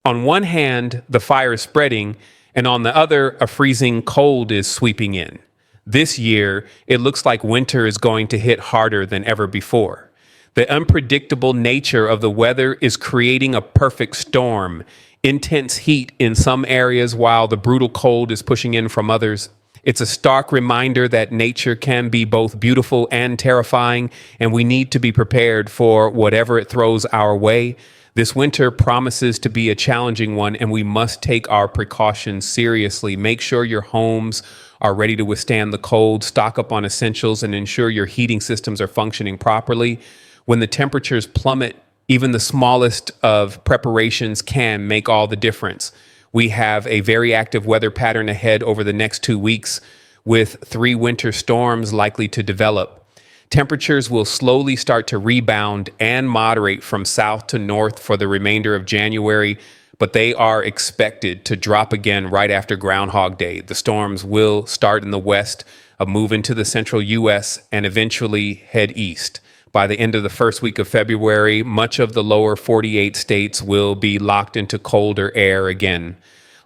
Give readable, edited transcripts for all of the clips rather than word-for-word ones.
On one hand, the fire is spreading, and on the other, a freezing cold is sweeping in. This year, it looks like winter is going to hit harder than ever before. The unpredictable nature of the weather is creating a perfect storm, intense heat in some areas while the brutal cold is pushing in from others. It's a stark reminder that nature can be both beautiful and terrifying, and we need to be prepared for whatever it throws our way. This winter promises to be a challenging one, and we must take our precautions seriously. Make sure your homes are ready to withstand the cold, stock up on essentials, and ensure your heating systems are functioning properly. When the temperatures plummet, even the smallest of preparations can make all the difference. We have a very active weather pattern ahead over the next 2 weeks, with 3 winter storms likely to develop. Temperatures will slowly start to rebound and moderate from south to north for the remainder of January, but they are expected to drop again right after Groundhog Day. The storms will start in the west, move into the central U.S., and eventually head east. By the end of the first week of February, much of the lower 48 states will be locked into colder air again.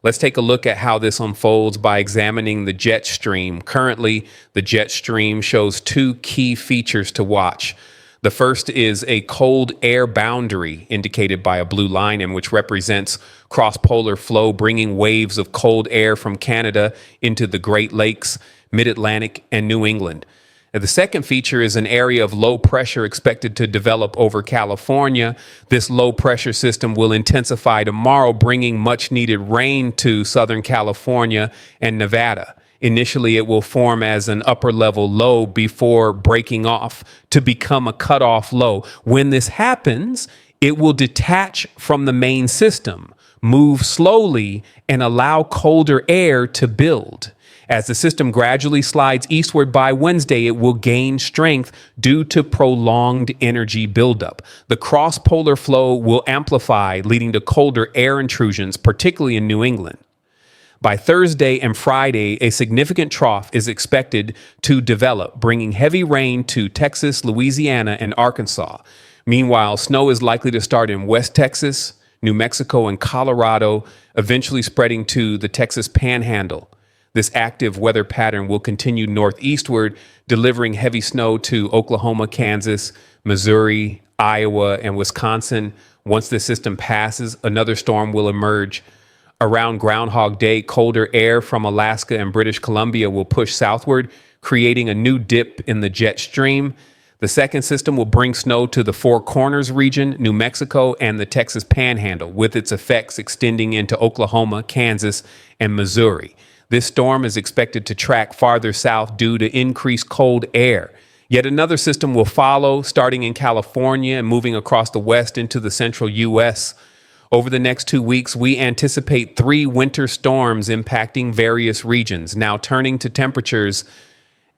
Let's take a look at how this unfolds by examining the jet stream. Currently, the jet stream shows 2 key features to watch. The first is a cold air boundary indicated by a blue line, and which represents cross-polar flow, bringing waves of cold air from Canada into the Great Lakes, Mid-Atlantic, and New England. The second feature is an area of low pressure expected to develop over California. This low pressure system will intensify tomorrow, bringing much needed rain to Southern California and Nevada. Initially, it will form as an upper level low before breaking off to become a cutoff low. When this happens, it will detach from the main system, move slowly, and allow colder air to build. As the system gradually slides eastward by Wednesday, it will gain strength due to prolonged energy buildup. The cross-polar flow will amplify, leading to colder air intrusions, particularly in New England. By Thursday and Friday, a significant trough is expected to develop, bringing heavy rain to Texas, Louisiana, and Arkansas. Meanwhile, snow is likely to start in West Texas, New Mexico, and Colorado, eventually spreading to the Texas Panhandle. This active weather pattern will continue northeastward, delivering heavy snow to Oklahoma, Kansas, Missouri, Iowa, and Wisconsin. Once the system passes, another storm will emerge. Around Groundhog Day, colder air from Alaska and British Columbia will push southward, creating a new dip in the jet stream. The second system will bring snow to the Four Corners region, New Mexico, and the Texas Panhandle, with its effects extending into Oklahoma, Kansas, and Missouri. This storm is expected to track farther south due to increased cold air. Yet another system will follow, starting in California and moving across the west into the central U.S. Over the next 2 weeks, we anticipate 3 winter storms impacting various regions. Now turning to temperatures,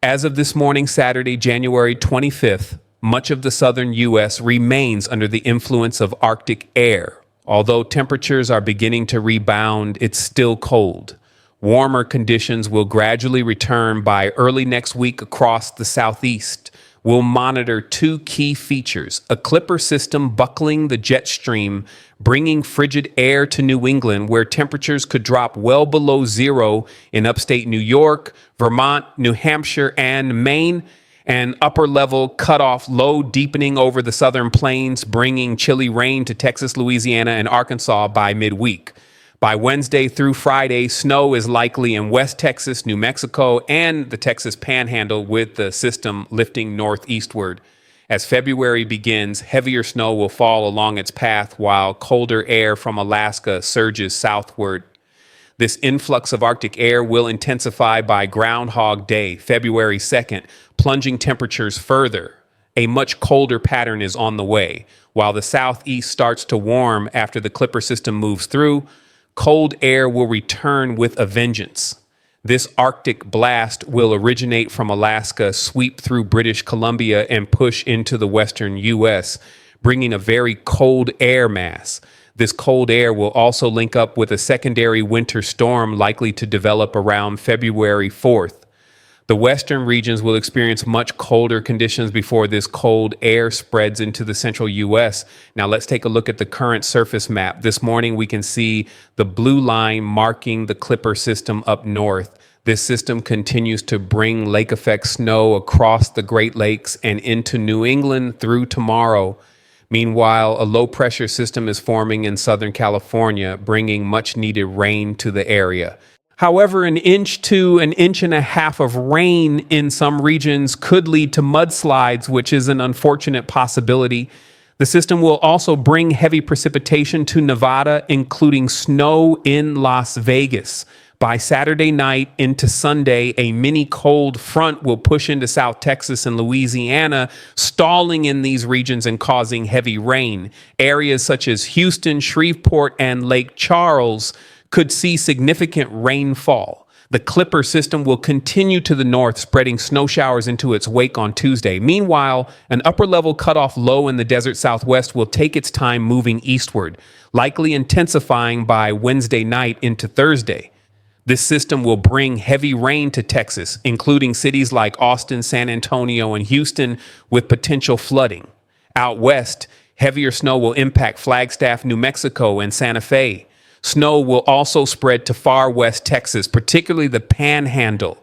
as of this morning, Saturday, January 25th, much of the southern U.S. remains under the influence of Arctic air. Although temperatures are beginning to rebound, it's still cold. Warmer conditions will gradually return by early next week across the southeast. We'll monitor 2 key features: a clipper system buckling the jet stream, bringing frigid air to New England, where temperatures could drop well below zero in upstate New York, Vermont, New Hampshire, and Maine, and upper level cutoff low deepening over the southern plains, bringing chilly rain to Texas, Louisiana, and Arkansas by midweek. By Wednesday through Friday, snow is likely in West Texas, New Mexico, and the Texas Panhandle, with the system lifting northeastward. As February begins, heavier snow will fall along its path while colder air from Alaska surges southward. This influx of Arctic air will intensify by Groundhog Day, February 2nd, plunging temperatures further. A much colder pattern is on the way. While the southeast starts to warm after the Clipper system moves through, cold air will return with a vengeance. This Arctic blast will originate from Alaska, sweep through British Columbia, and push into the western U.S., bringing a very cold air mass. This cold air will also link up with a secondary winter storm likely to develop around February 4th. The western regions will experience much colder conditions before this cold air spreads into the central U.S. Now, let's take a look at the current surface map. This morning, we can see the blue line marking the Clipper system up north. This system continues to bring lake effect snow across the Great Lakes and into New England through tomorrow. Meanwhile, a low pressure system is forming in Southern California, bringing much needed rain to the area. However, an inch to an inch and a half of rain in some regions could lead to mudslides, which is an unfortunate possibility. The system will also bring heavy precipitation to Nevada, including snow in Las Vegas. By Saturday night into Sunday, a mini cold front will push into South Texas and Louisiana, stalling in these regions and causing heavy rain. Areas such as Houston, Shreveport, and Lake Charles could see significant rainfall. The Clipper system will continue to the north, spreading snow showers into its wake on Tuesday. Meanwhile, an upper-level cutoff low in the desert southwest will take its time moving eastward, likely intensifying by Wednesday night into Thursday. This system will bring heavy rain to Texas, including cities like Austin, San Antonio, and Houston, with potential flooding. Out west, heavier snow will impact Flagstaff, New Mexico, and Santa Fe. Snow will also spread to far west Texas, particularly the Panhandle.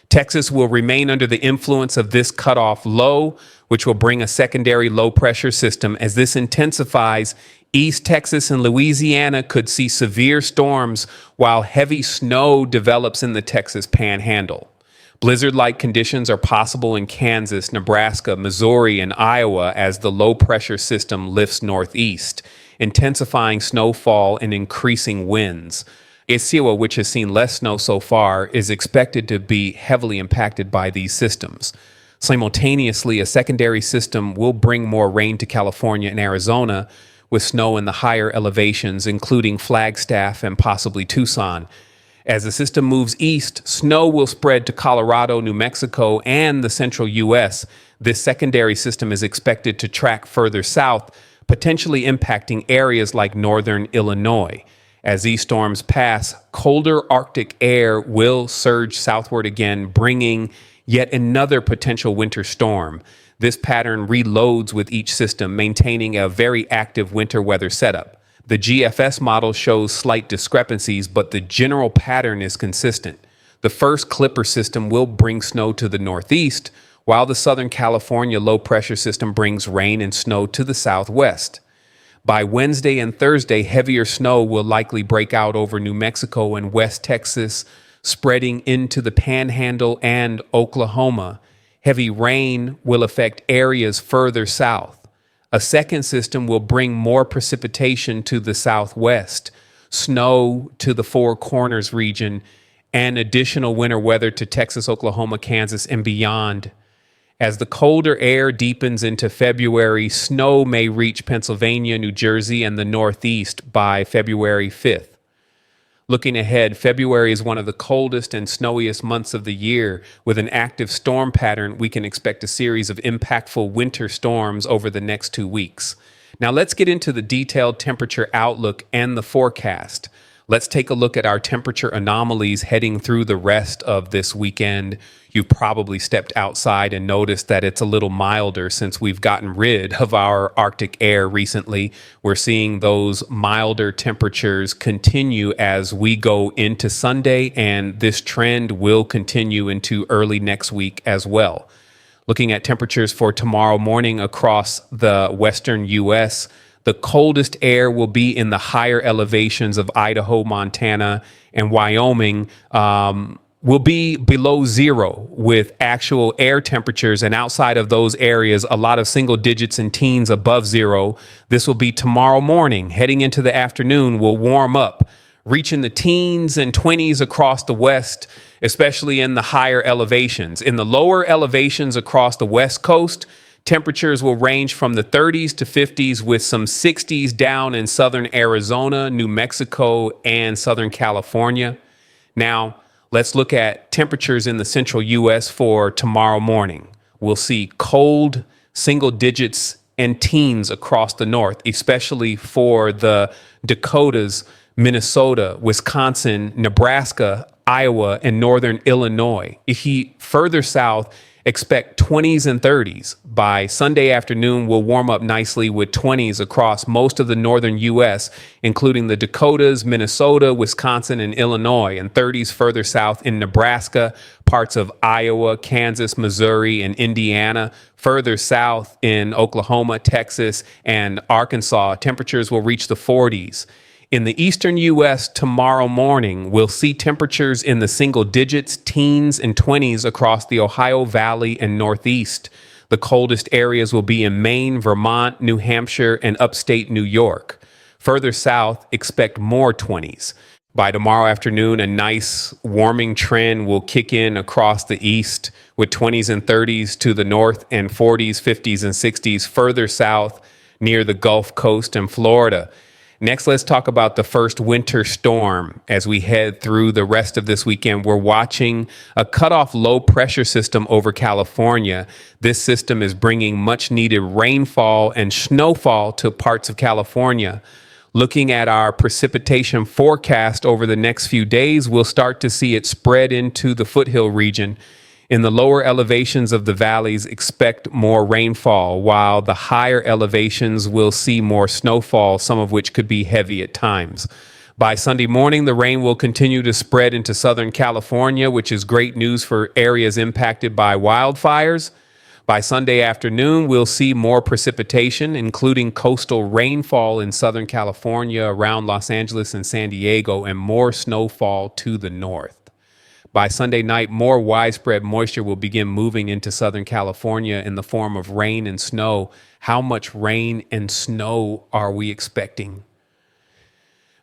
Texas will remain under the influence of this cutoff low, which will bring a secondary low pressure system. As this intensifies, East Texas and Louisiana could see severe storms while heavy snow develops in the Texas Panhandle. Blizzard-like conditions are possible in Kansas, Nebraska, Missouri, and Iowa as the low pressure system lifts northeast, intensifying snowfall and increasing winds. Iowa, which has seen less snow so far, is expected to be heavily impacted by these systems. Simultaneously, a secondary system will bring more rain to California and Arizona, with snow in the higher elevations, including Flagstaff and possibly Tucson. As the system moves east, snow will spread to Colorado, New Mexico, and the central U.S. This secondary system is expected to track further south, potentially impacting areas like northern Illinois. As these storms pass, colder Arctic air will surge southward again, bringing yet another potential winter storm. This pattern reloads with each system, maintaining a very active winter weather setup. The GFS model shows slight discrepancies, but the general pattern is consistent. The first Clipper system will bring snow to the northeast, while the Southern California low pressure system brings rain and snow to the southwest. By Wednesday and Thursday, heavier snow will likely break out over New Mexico and West Texas, spreading into the Panhandle and Oklahoma. Heavy rain will affect areas further south. A second system will bring more precipitation to the southwest, snow to the Four Corners region, and additional winter weather to Texas, Oklahoma, Kansas, and beyond. As the colder air deepens into February, snow may reach Pennsylvania, New Jersey, and the Northeast by February 5th. Looking ahead, February is one of the coldest and snowiest months of the year. With an active storm pattern, we can expect a series of impactful winter storms over the next 2 weeks. Now let's get into the detailed temperature outlook and the forecast. Let's take a look at our temperature anomalies heading through the rest of this weekend. You've probably stepped outside and noticed that it's a little milder since we've gotten rid of our Arctic air recently. We're seeing those milder temperatures continue as we go into Sunday, and this trend will continue into early next week as well. Looking at temperatures for tomorrow morning across the western U.S., the coldest air will be in the higher elevations of Idaho, Montana, and Wyoming. Will be below zero with actual air temperatures, and outside of those areas, a lot of single digits and teens above zero. This will be tomorrow morning. Heading into the afternoon, will warm up, reaching the teens and 20s across the west, especially in the higher elevations. In the lower elevations across the west coast, temperatures will range from the 30s to 50s with some 60s down in southern Arizona, New Mexico, and Southern California. Now, let's look at temperatures in the central U.S. for tomorrow morning. We'll see cold single digits and teens across the north, especially for the Dakotas, Minnesota, Wisconsin, Nebraska, Iowa, and northern Illinois. If you further south, expect 20s and 30s. By Sunday afternoon, we'll warm up nicely with 20s across most of the northern U.S., including the Dakotas, Minnesota, Wisconsin, and Illinois, and 30s further south in Nebraska, parts of Iowa, Kansas, Missouri, and Indiana. Further south in Oklahoma, Texas, and Arkansas, temperatures will reach the 40s. In the eastern U.S. tomorrow morning, we'll see temperatures in the single digits, teens, and 20s across the Ohio Valley and Northeast. The coldest areas will be in Maine, Vermont, New Hampshire, and upstate New York. Further south, expect more 20s. By tomorrow afternoon, a nice warming trend will kick in across the east with 20s and 30s to the north and 40s, 50s, and 60s further south near the Gulf Coast and Florida. Next, let's talk about the first winter storm. As we head through the rest of this weekend, we're watching a cutoff low pressure system over California. This system is bringing much needed rainfall and snowfall to parts of California. Looking at our precipitation forecast over the next few days, we'll start to see it spread into the foothill region. In the lower elevations of the valleys, expect more rainfall, while the higher elevations will see more snowfall, some of which could be heavy at times. By Sunday morning, the rain will continue to spread into Southern California, which is great news for areas impacted by wildfires. By Sunday afternoon, we'll see more precipitation, including coastal rainfall in Southern California, around Los Angeles and San Diego, and more snowfall to the north. By Sunday night, more widespread moisture will begin moving into Southern California in the form of rain and snow. How much rain and snow are we expecting?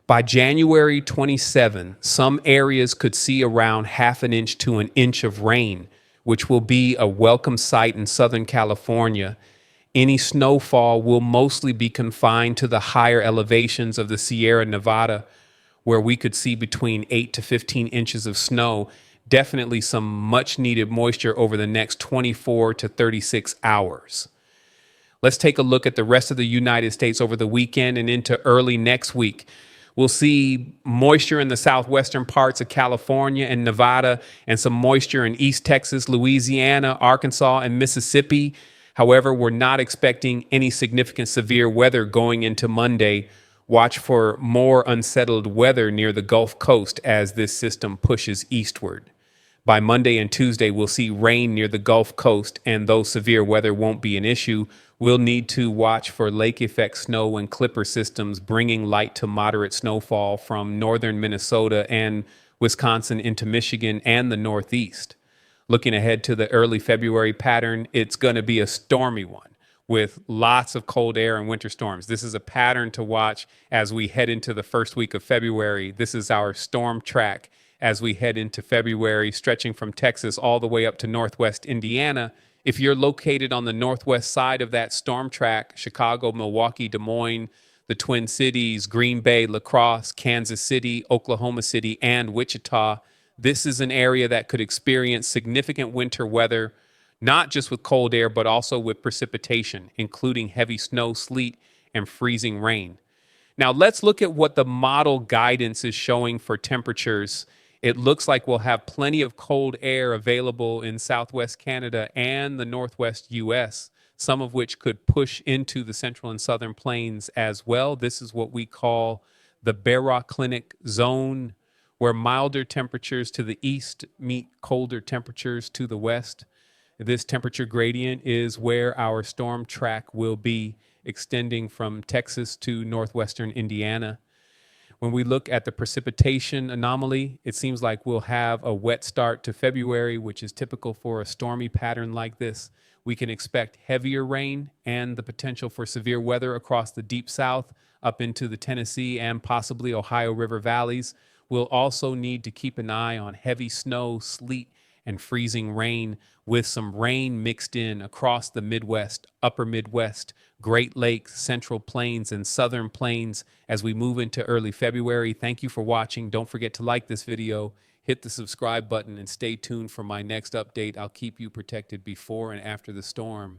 By January 27, some areas could see around half an inch to an inch of rain, which will be a welcome sight in Southern California. Any snowfall will mostly be confined to the higher elevations of the Sierra Nevada, where we could see between 8 to 15 inches of snow. Definitely some much needed moisture over the next 24 to 36 hours. Let's take a look at the rest of the United States over the weekend and into early next week. We'll see moisture in the southwestern parts of California and Nevada, and some moisture in East Texas, Louisiana, Arkansas, and Mississippi. However, we're not expecting any significant severe weather going into Monday. Watch for more unsettled weather near the Gulf Coast as this system pushes eastward. By Monday and Tuesday, we'll see rain near the Gulf Coast, and though severe weather won't be an issue, we'll need to watch for lake effect snow and clipper systems bringing light to moderate snowfall from northern Minnesota and Wisconsin into Michigan and the Northeast. Looking ahead to the early February pattern, it's going to be a stormy one with lots of cold air and winter storms. This is a pattern to watch as we head into the first week of February. This is our storm track as we head into February, stretching from Texas all the way up to northwest Indiana. If you're located on the northwest side of that storm track, Chicago, Milwaukee, Des Moines, the Twin Cities, Green Bay, La Crosse, Kansas City, Oklahoma City, and Wichita, this is an area that could experience significant winter weather, not just with cold air, but also with precipitation, including heavy snow, sleet, and freezing rain. Now, let's look at what the model guidance is showing for temperatures. It looks like we'll have plenty of cold air available in Southwest Canada and the Northwest U.S., some of which could push into the Central and Southern Plains as well. This is what we call the baroclinic zone, where milder temperatures to the east meet colder temperatures to the west. This temperature gradient is where our storm track will be, extending from Texas to northwestern Indiana. When we look at the precipitation anomaly, it seems like we'll have a wet start to February, which is typical for a stormy pattern like this. We can expect heavier rain and the potential for severe weather across the deep south up into the Tennessee and possibly Ohio River valleys. We'll also need to keep an eye on heavy snow, sleet, and freezing rain, with some rain mixed in across the Midwest, upper Midwest, Great Lakes, Central Plains, and Southern Plains as we move into early February. Thank you for watching. Don't forget to like this video, hit the subscribe button, and stay tuned for my next update. I'll keep you protected before and after the storm.